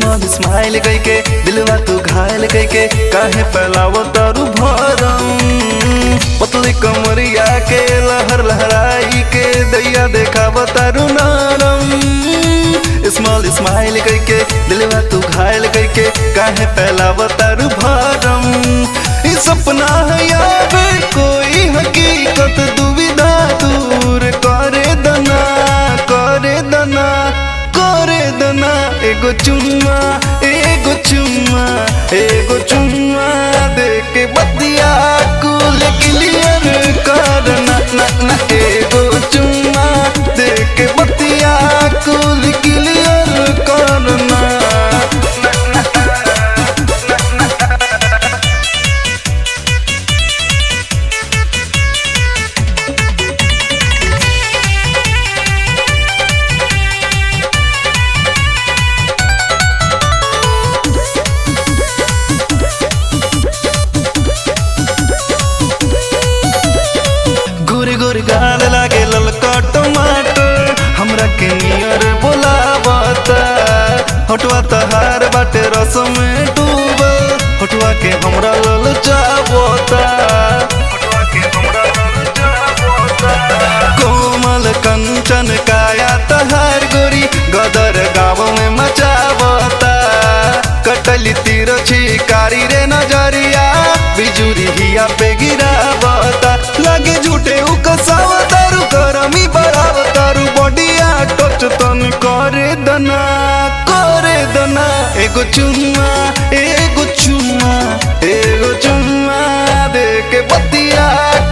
Small smile कइके दिलवा तू घायल कइके काहे फैलावो तारू भरम। पतली कमरिया के लहर लहराई के दैया देखावो तारू नरम। स्मॉल स्माइल कइके दिलवा तू घायल कइके काहे फैलावो तारू भरम। ई सपना है याद कोई हकीकत दुविधा दूर करे दना करे दना करे दना। एगो चुम्मा एगो चुम्मा एगो चुम्मा दे के बतिया कुल क्लियर करना ना ना। एगो चुम्मा दे के बतिया कुल क्लियर करना। गाल लागे ललका टमाटर हमरा के नियर बोलावता। होटवा तहार बाटे रस में डूबल होटवा के हमरा ललचावता। कोमल कंचन काया तहार गोरी गदर गाँव में मचावता। कटली तीर छिकारी रे नजरिया बिजुरी हिया पे गिरावता। लागे झूठे उकसावतारू गरमी बढ़ावतारू बॉडिया टच तन करे दना करे दना। एगो चुम्मा एगो चुम्मा एगो चुम्मा दे के बतिया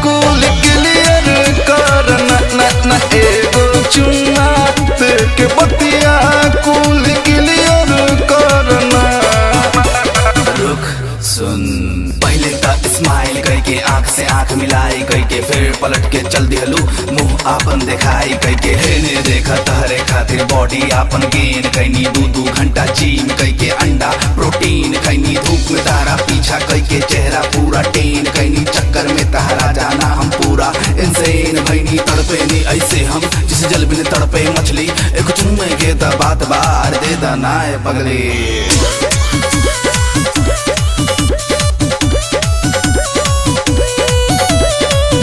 कुल क्लियर करना ना ना। एगो चुम्मा दे के बतिया कुल क्लियर करना। रुक सुन पहले तक स्माइल करके आंख से आंख मिलाई करके फिर पलट के चल दिहलू मुंह आपन दिखाई करके। हेने देखा तहरे खातिर बॉडी आपन गेन कैनी 2-2 घंटा जिम करके अंडा प्रोटीन खैनी। धूप में तारा पीछा करके चेहरा पूरा टेन कैनी। चक्कर में तहरा जाना हम पूरा इंसेन भैनी। तड़पे नहीं ऐसे हम जिसे जल बिन तड़पे मछली। एक चुम्मे के दा बात बार दे दाना पगले।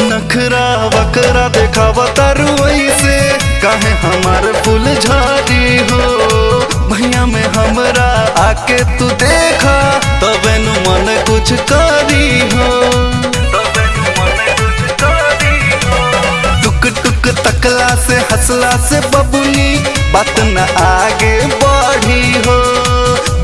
नखरा बकरा देखावा तारू ऐसे काहे हमार फूल झाड़ी हो। भैया में हमरा आके तू देखा तबे नु मन कुछ करी हो। टुक टुक तकला से हंसला से बबुनी बात न आगे बढ़ी हो।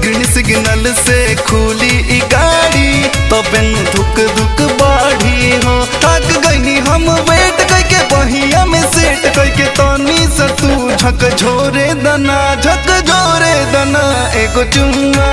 ग्रीन सिग्नल से खुली ई गाड़ी तबे नु धुक धुक बढ़ी हो। थक गई हम वेट करके बहिया में सेट करके तनी से तू झक झोरे दना झक झोरे दना। एगो चुम्मा